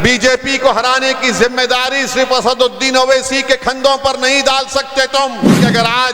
B J پی کو ہرانے کی ذمہ داری صرف اسد الدین اویسی کے کندھوں پر نہیں ڈال سکتے تم، کہ اگر آج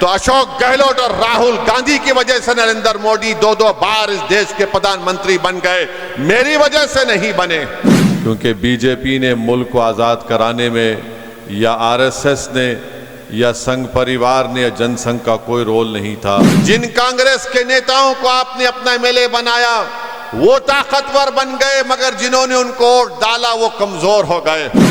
تو اشوک گہلوٹ اور راہل گاندھی کی وجہ سے نریندر مودی دو بار اس دیش کے پردھان منتری بن گئے، میری وجہ سے نہیں بنے۔ کیونکہ بی جے پی نے ملک کو آزاد کرانے میں یا آر ایس ایس نے یا سنگھ پریوار نے یا جن سنگھ کا کوئی رول نہیں تھا۔ جن کانگریس کے نیتاؤں کو آپ نے اپنا ایم ایل اے بنایا وہ طاقتور بن گئے، مگر جنہوں نے ان کو ووٹ ڈالا وہ کمزور ہو گئے۔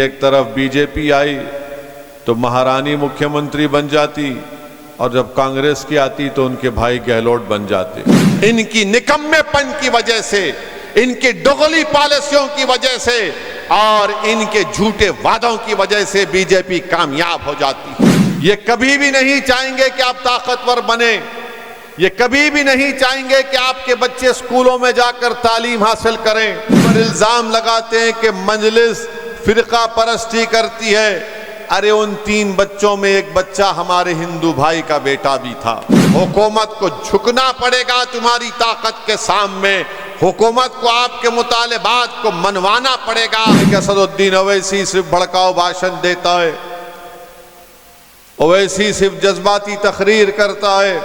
ایک طرف بی جے پی آئی تو مہارانی مکھیہ منتری بن جاتی، اور جب کانگریس کی آتی تو ان کے بھائی گہلوٹ بن جاتے۔ ان کی نکمے پن کی وجہ سے، ان کی ڈغلی پالیسیوں کی وجہ سے اور ان کے جھوٹے وعدوں کی وجہ سے بی جے پی کامیاب ہو جاتی۔ یہ کبھی بھی نہیں چاہیں گے کہ آپ طاقتور بنیں، یہ کبھی بھی نہیں چاہیں گے کہ آپ کے بچے اسکولوں میں جا کر تعلیم حاصل کریں۔ پر الزام لگاتے ہیں کہ مجلس فرقہ پرستی کرتی ہے۔ ارے ان 3 بچوں میں ایک بچہ ہمارے ہندو بھائی کا بیٹا بھی تھا۔ حکومت کو جھکنا پڑے گا تمہاری طاقت کے سامنے، حکومت کو آپ کے مطالبات کو منوانا پڑے گا۔ اسد الدین اویسی صرف بھڑکاؤ بھاشن دیتا ہے، اویسی صرف جذباتی تقریر کرتا ہے،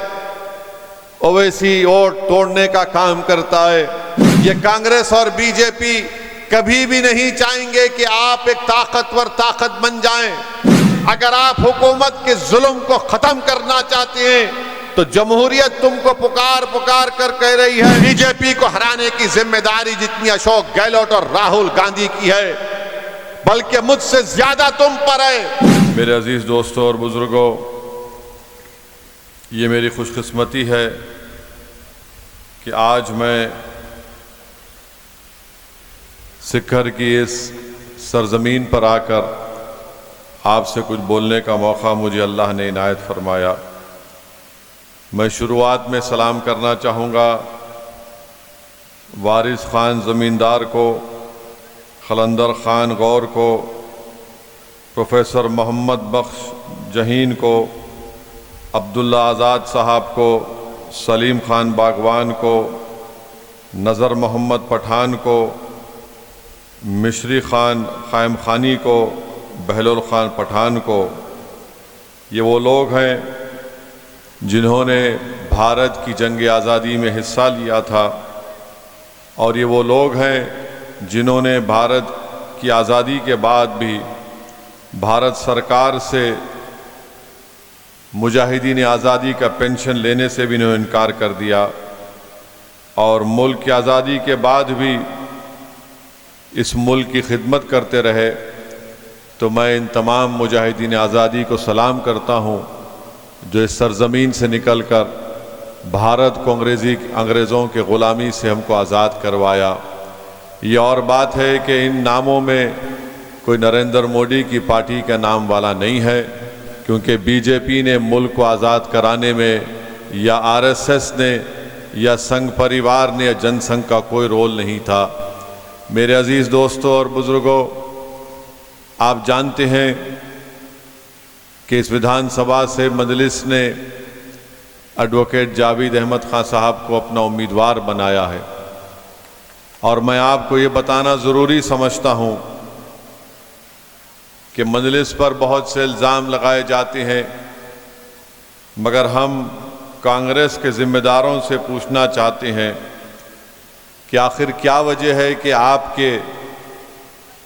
اویسی ووٹ توڑنے کا کام کرتا ہے۔ یہ کانگریس اور بی جے پی کبھی بھی نہیں چاہیں گے کہ آپ ایک طاقتور طاقت بن جائیں۔ اگر آپ حکومت کے ظلم کو ختم کرنا چاہتے ہیں تو جمہوریت تم کو پکار کر کہہ رہی ہے بی جے پی کو ہرانے کی ذمہ داری جتنی اشوک گہلوٹ اور راہل گاندھی کی ہے بلکہ مجھ سے زیادہ تم پر ہے۔ میرے عزیز دوستوں اور بزرگوں، یہ میری خوش قسمتی ہے کہ آج میں سکھر کی اس سرزمین پر آ کر آپ سے کچھ بولنے کا موقع مجھے اللہ نے عنایت فرمایا۔ میں شروعات میں سلام کرنا چاہوں گا وارث خان زمیندار کو، خلندر خان غور کو، پروفیسر محمد بخش جہین کو، عبداللہ آزاد صاحب کو، سلیم خان باغوان کو، نظر محمد پٹھان کو، مشری خان قائم خانی کو، بہلول خان پٹھان کو۔ یہ وہ لوگ ہیں جنہوں نے بھارت کی جنگ آزادی میں حصہ لیا تھا، اور یہ وہ لوگ ہیں جنہوں نے بھارت کی آزادی کے بعد بھی بھارت سرکار سے مجاہدین آزادی کا پینشن لینے سے بھی انہوں نے انکار کر دیا، اور ملک کی آزادی کے بعد بھی اس ملک کی خدمت کرتے رہے۔ تو میں ان تمام مجاہدین آزادی کو سلام کرتا ہوں جو اس سرزمین سے نکل کر بھارت کو انگریزوں کے غلامی سے ہم کو آزاد کروایا۔ یہ اور بات ہے کہ ان ناموں میں کوئی نریندر مودی کی پارٹی کا نام والا نہیں ہے، کیونکہ بی جے پی نے ملک کو آزاد کرانے میں یا آر ایس ایس نے یا سنگھ پریوار نے یا جن سنگھ کا کوئی رول نہیں تھا۔ میرے عزیز دوستوں اور بزرگوں، آپ جانتے ہیں کہ اس ودھان سبھا سے مجلس نے ایڈوکیٹ جاوید احمد خان صاحب کو اپنا امیدوار بنایا ہے، اور میں آپ کو یہ بتانا ضروری سمجھتا ہوں کہ مجلس پر بہت سے الزام لگائے جاتے ہیں، مگر ہم کانگریس کے ذمہ داروں سے پوچھنا چاہتے ہیں کہ آخر کیا وجہ ہے کہ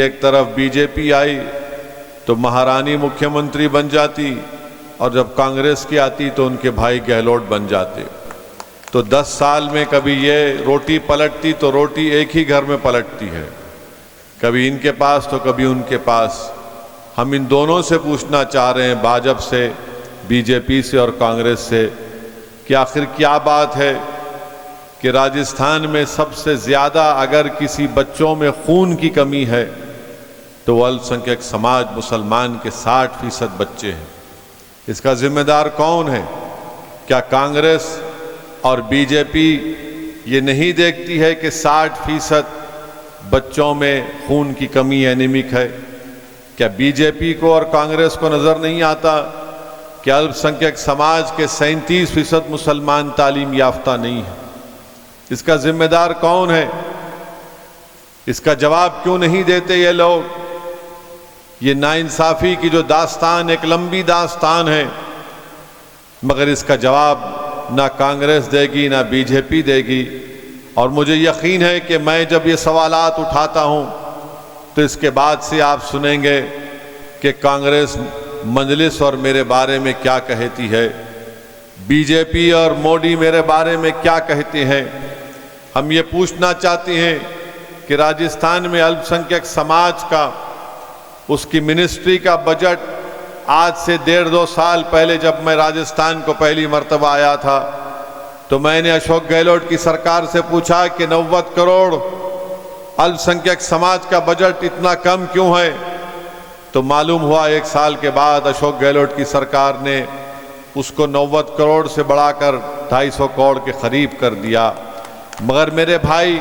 ایک طرف بی جے پی آئی تو مہارانی مکھیہ منتری بن جاتی، اور جب کانگریس کی آتی تو ان کے بھائی گہلوٹ بن جاتے۔ تو 10 سال میں کبھی یہ روٹی پلٹتی تو روٹی ایک ہی گھر میں پلٹتی ہے، کبھی ان کے پاس تو کبھی ان کے پاس۔ ہم ان دونوں سے پوچھنا چاہ رہے ہیں، بھاجپ سے، بی جے پی سے اور کانگریس سے، کہ آخر کیا بات ہے کہ راجستھان میں سب سے زیادہ اگر کسی بچوں میں خون کی کمی ہے تو وہ الپ سنکھیک سماج مسلمان کے 60% بچے ہیں۔ اس کا ذمہ دار کون ہے؟ کیا کانگریس اور بی جے پی یہ نہیں دیکھتی ہے کہ 60% بچوں میں خون کی کمی انیمک ہے؟ کیا بی جے پی کو اور کانگریس کو نظر نہیں آتا کہ الپ سنکھیک سماج کے 37% مسلمان تعلیم یافتہ نہیں ہیں؟ اس کا ذمہ دار کون ہے؟ اس کا جواب کیوں نہیں دیتے یہ لوگ؟ یہ ناانصافی کی جو داستان ایک لمبی داستان ہے، مگر اس کا جواب نہ کانگریس دے گی نہ بی جے پی دے گی۔ اور مجھے یقین ہے کہ میں جب یہ سوالات اٹھاتا ہوں تو اس کے بعد سے آپ سنیں گے کہ کانگریس مجلس اور میرے بارے میں کیا کہتی ہے، بی جے پی اور مودی میرے بارے میں کیا کہتے ہیں۔ ہم یہ پوچھنا چاہتے ہیں کہ راجستھان میں الپ سنکھیک سماج کا، اس کی منسٹری کا بجٹ آج سے 1.5-2 سال پہلے جب میں راجستھان کو پہلی مرتبہ آیا تھا تو میں نے اشوک گہلوٹ کی سرکار سے پوچھا کہ 90 کروڑ الپ سنکھیک سماج کا بجٹ اتنا کم کیوں ہے؟ تو معلوم ہوا 1 سال کے بعد اشوک گہلوٹ کی سرکار نے اس کو 90 کروڑ سے بڑھا کر 250 کروڑ کے قریب کر دیا۔ مگر میرے بھائی،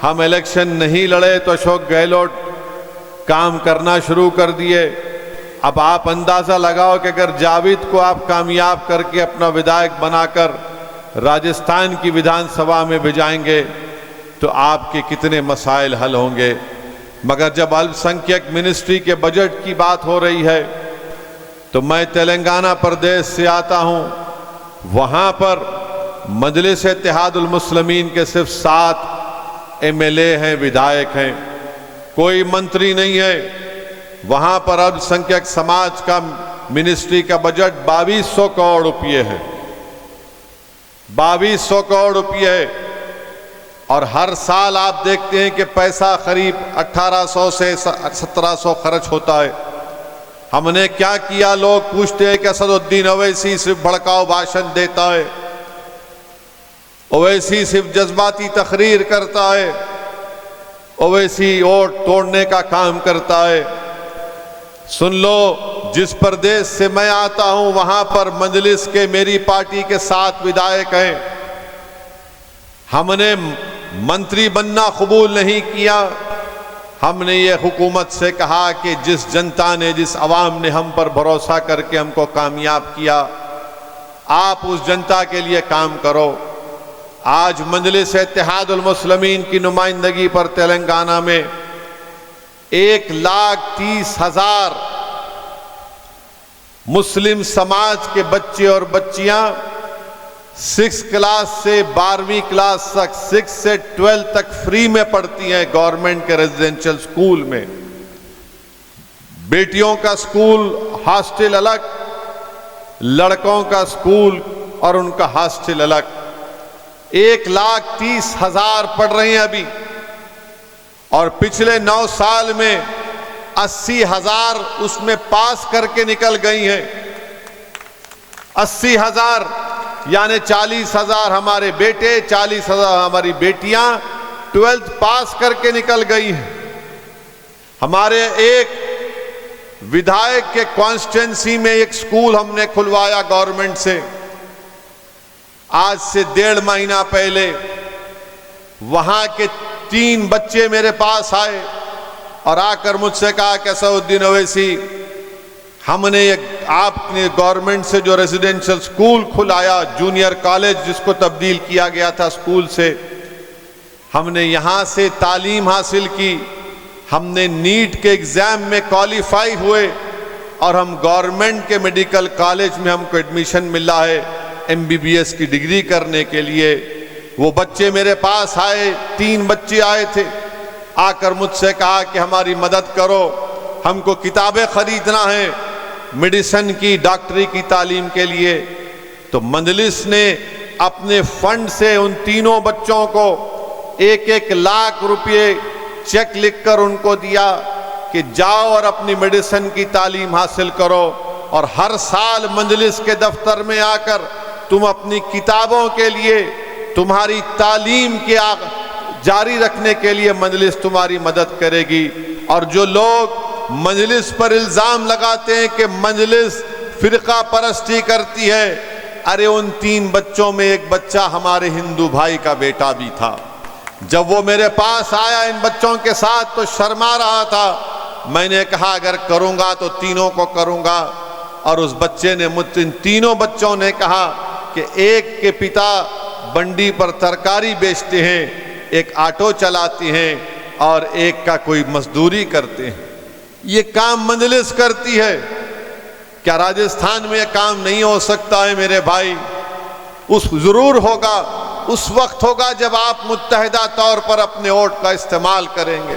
ہم الیکشن نہیں لڑے تو اشوک گہلوٹ کام کرنا شروع کر دیے۔ اب آپ اندازہ لگاؤ کہ اگر جاوید کو آپ کامیاب کر کے اپنا ودھائک بنا کر راجستھان کی ویدھان سبھا میں بھیجائیں گے تو آپ کے کتنے مسائل حل ہوں گے۔ مگر جب الپ سنکھیک منسٹری کے بجٹ کی بات ہو رہی ہے تو میں تلنگانہ پردیش سے آتا ہوں، وہاں پر مجلس اتحاد المسلمین کے صرف 7 MLA ہیں، ودھائک ہیں، کوئی منتری نہیں ہے۔ وہاں پر الپ سنکھیک سماج کا منسٹری کا بجٹ 2200 کروڑ روپیے ہے، 2200 کروڑ روپیے ہے، اور ہر سال آپ دیکھتے ہیں کہ پیسہ قریب 1800 سے 1700 خرچ ہوتا ہے۔ ہم نے کیا کیا؟ لوگ پوچھتے ہیں کہ اسد الدین اویسی صرف بھڑکاؤ بھاشن دیتا ہے، اویسی صرف جذباتی تقریر کرتا ہے، اویسی ووٹ توڑنے کا کام کرتا ہے۔ سن لو، جس پردیش سے میں آتا ہوں وہاں پر مجلس کے میری پارٹی کے 7 ودھائک ہیں۔ ہم نے منتری بننا قبول نہیں کیا، ہم نے یہ حکومت سے کہا کہ جس جنتا نے، جس عوام نے ہم پر بھروسہ کر کے ہم کو کامیاب کیا، آپ اس جنتا کے لیے کام کرو۔ آج مجلس اتحاد المسلمین کی نمائندگی پر تلنگانہ میں 1,30,000 مسلم سماج کے بچے اور بچیاں 6 کلاس سے 12ویں کلاس تک، 6 سے 12 تک فری میں پڑھتی ہیں گورنمنٹ کے ریزیڈینشل سکول میں۔ بیٹیوں کا سکول ہاسٹل الگ، لڑکوں کا سکول اور ان کا ہاسٹل الگ۔ 1,30,000 پڑھ رہے ہیں ابھی، اور پچھلے 9 سال میں 80,000 اس میں پاس کر کے نکل گئی ہیں۔ 80,000 یعنی 40,000 ہمارے بیٹے، 40,000 ہماری بیٹیاں 12th پاس کر کے نکل گئی ہیں۔ ہمارے ایک ودھائک کے کانسٹیٹنسی میں ایک سکول ہم نے کھلوایا گورنمنٹ سے آج سے 1.5 مہینہ پہلے۔ وہاں کے 3 بچے میرے پاس آئے اور آ کر مجھ سے کہا کہ اسد الدین اویسی، ہم نے آپ نے گورنمنٹ سے جو ریزیڈینشل سکول کھلایا، جونیئر کالج جس کو تبدیل کیا گیا تھا سکول سے، ہم نے یہاں سے تعلیم حاصل کی، ہم نے نیٹ کے ایگزام میں کوالیفائی ہوئے، اور ہم گورنمنٹ کے میڈیکل کالج میں ہم کو ایڈمیشن ملا ہے MBBS کی ڈگری کرنے کے لیے۔ وہ بچے میرے پاس آئے، 3 بچے آئے تھے، آ کر مجھ سے کہا کہ ہماری مدد کرو، ہم کو کتابیں خریدنا ہے میڈیسن کی، ڈاکٹری کی تعلیم کے لیے۔ تو مجلس نے اپنے فنڈ سے ان تینوں بچوں کو 1-1 لاکھ روپے چیک لکھ کر ان کو دیا کہ جاؤ اور اپنی میڈیسن کی تعلیم حاصل کرو، اور ہر سال مجلس کے دفتر میں آ کر تم اپنی کتابوں کے لیے، تمہاری تعلیم کے جاری رکھنے کے لیے مجلس تمہاری مدد کرے گی۔ اور جو لوگ مجلس پر الزام لگاتے ہیں کہ مجلس فرقہ پرستی کرتی ہے، ارے ان 3 بچوں میں ایک بچہ ہمارے ہندو بھائی کا بیٹا بھی تھا۔ جب وہ میرے پاس آیا ان بچوں کے ساتھ تو شرما رہا تھا، میں نے کہا اگر کروں گا تو تینوں کو کروں گا، اور اس بچے نے ان تینوں بچوں نے کہا کہ ایک کے پتا بنڈی پر ترکاری بیچتے ہیں، ایک آٹو چلاتے ہیں، اور ایک کا کوئی مزدوری کرتے ہیں۔ یہ کام مجلس کرتی ہے، کیا راجستھان میں یہ کام نہیں ہو سکتا ہے میرے بھائی؟ ضرور ہوگا، اس وقت ہوگا جب آپ متحدہ طور پر اپنے ووٹ کا استعمال کریں گے۔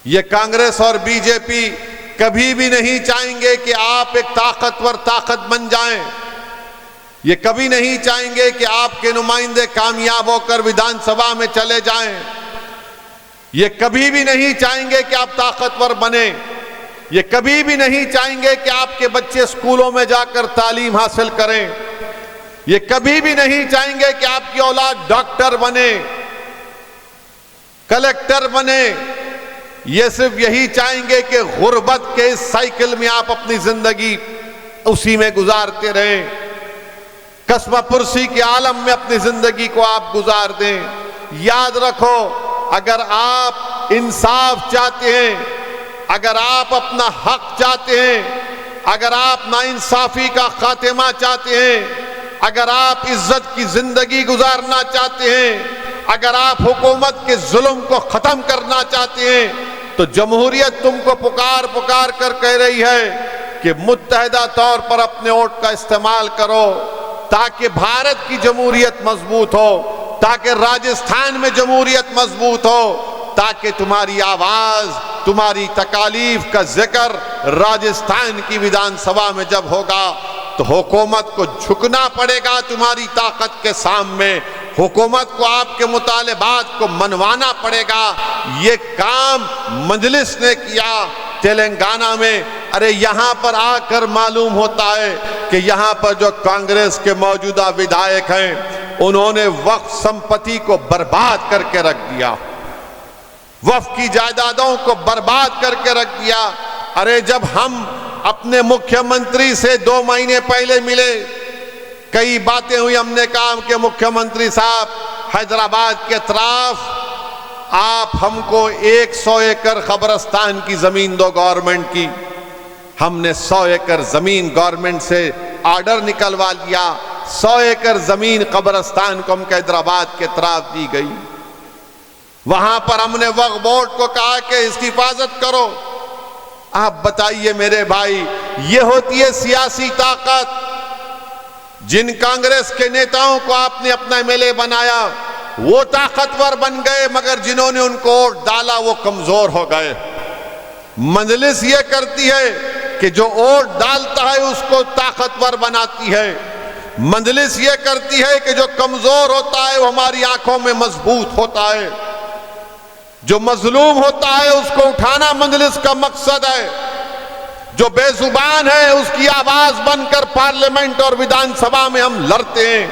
یہ کانگریس اور بی جے پی کبھی بھی نہیں چاہیں گے کہ آپ ایک طاقتور طاقت بن جائیں، یہ کبھی نہیں چاہیں گے کہ آپ کے نمائندے کامیاب ہو کر ویدھان سبھا میں چلے جائیں، یہ کبھی بھی نہیں چاہیں گے کہ آپ طاقتور بنیں، یہ کبھی بھی نہیں چاہیں گے کہ آپ کے بچے اسکولوں میں جا کر تعلیم حاصل کریں، یہ کبھی بھی نہیں چاہیں گے کہ آپ کی اولاد ڈاکٹر بنے، کلکٹر بنے، یہ صرف یہی چاہیں گے کہ غربت کے اس سائیکل میں آپ اپنی زندگی اسی میں گزارتے رہیں، قصبہ پرسی کے عالم میں اپنی زندگی کو آپ گزار دیں۔ یاد رکھو، اگر آپ انصاف چاہتے ہیں، اگر آپ اپنا حق چاہتے ہیں، اگر آپ ناانصافی کا خاتمہ چاہتے ہیں، اگر آپ عزت کی زندگی گزارنا چاہتے ہیں، اگر آپ حکومت کے ظلم کو ختم کرنا چاہتے ہیں، تو جمہوریت تم کو پکار پکار کر کہہ رہی ہے کہ متحدہ طور پر اپنے ووٹ کا استعمال کرو، تاکہ بھارت کی جمہوریت مضبوط ہو، تاکہ راجستھان میں جمہوریت مضبوط ہو، تاکہ تمہاری آواز، تمہاری تکالیف کا ذکر راجستھان کی ویدھان سبھا میں جب ہوگا تو حکومت کو جھکنا پڑے گا تمہاری طاقت کے سامنے، حکومت کو آپ کے مطالبات کو منوانا پڑے گا۔ یہ کام مجلس نے کیا تلنگانہ میں۔ ارے یہاں پر آ کر معلوم ہوتا ہے کہ یہاں پر جو کانگریس کے موجودہ ودھائک ہیں، انہوں نے وقف سمپتی کو برباد کر کے رکھ دیا، وقف کی جائیدادوں کو برباد کر کے رکھ دیا۔ ارے جب ہم اپنے مکھیہ منتری سے 2 مہینے پہلے ملے، کئی باتیں ہوئی، ہم نے کہا کہ مکھیہ منتری صاحب حیدرآباد کے اطراف آپ ہم کو 100 ایکڑ قبرستان کی زمین دو گورنمنٹ کی۔ ہم نے 100 ایکڑ زمین گورنمنٹ سے آرڈر نکلوا لیا، 100 ایکڑ زمین قبرستان کو ہم کو حیدرآباد کے اطراف دی گئی۔ وہاں پر ہم نے وقف بورڈ کو کہا کہ اس کی حفاظت کرو۔ آپ بتائیے میرے بھائی، یہ ہوتی ہے سیاسی طاقت۔ جن کانگریس کے نیتاؤں کو آپ نے اپنا ایم ایل اے بنایا وہ طاقتور بن گئے، مگر جنہوں نے ان کو ووٹ ڈالا وہ کمزور ہو گئے۔ مجلس یہ کرتی ہے کہ جو ووٹ ڈالتا ہے اس کو طاقتور بناتی ہے، مجلس یہ کرتی ہے کہ جو کمزور ہوتا ہے وہ ہماری آنکھوں میں مضبوط ہوتا ہے، جو مظلوم ہوتا ہے اس کو اٹھانا مجلس کا مقصد ہے، جو بے زبان ہے اس کی آواز بن کر پارلیمنٹ اور ویدھان سبھا میں ہم لڑتے ہیں۔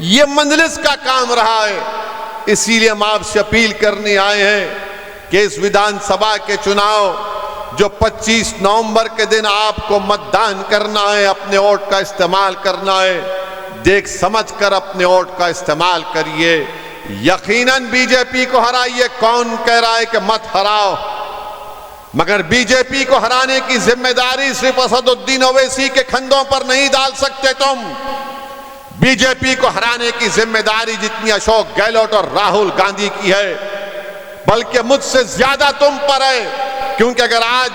یہ مجلس کا کام رہا ہے۔ اسی لیے ہم آپ سے اپیل کرنے آئے ہیں کہ اس ویدھان سبھا کے چناؤ جو 25 نومبر کے دن آپ کو متدان کرنا ہے، اپنے ووٹ کا استعمال کرنا ہے، دیکھ سمجھ کر اپنے ووٹ کا استعمال کریے۔ یقیناً بی جے پی کو ہرائیے، کون کہہ رہا ہے کہ مت ہراؤ، مگر بی جے پی کو ہرانے کی ذمہ داری صرف اسد الدین اویسی کے کندھوں پر نہیں ڈال سکتے تم۔ بی جے پی کو ہرانے کی ذمہ داری جتنی اشوک گہلوٹ اور راہل گاندھی کی ہے، بلکہ مجھ سے زیادہ تم پر ہے، کیونکہ اگر آج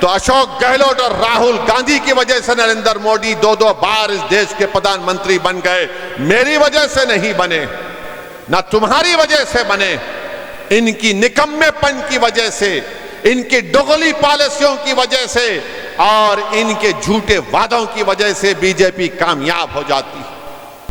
تو اشوک گہلوٹ اور راہل گاندھی کی وجہ سے نریندر مودی 2 بار اس دیش کے پردھان منتری بن گئے، میری وجہ سے نہیں بنے، نہ تمہاری وجہ سے بنے۔ ان کی نکمے پن کی وجہ سے، ان کی ڈغلی پالیسیوں کی وجہ سے اور ان کے جھوٹے وعدوں کی وجہ سے بی جے پی کامیاب ہو جاتی ہے۔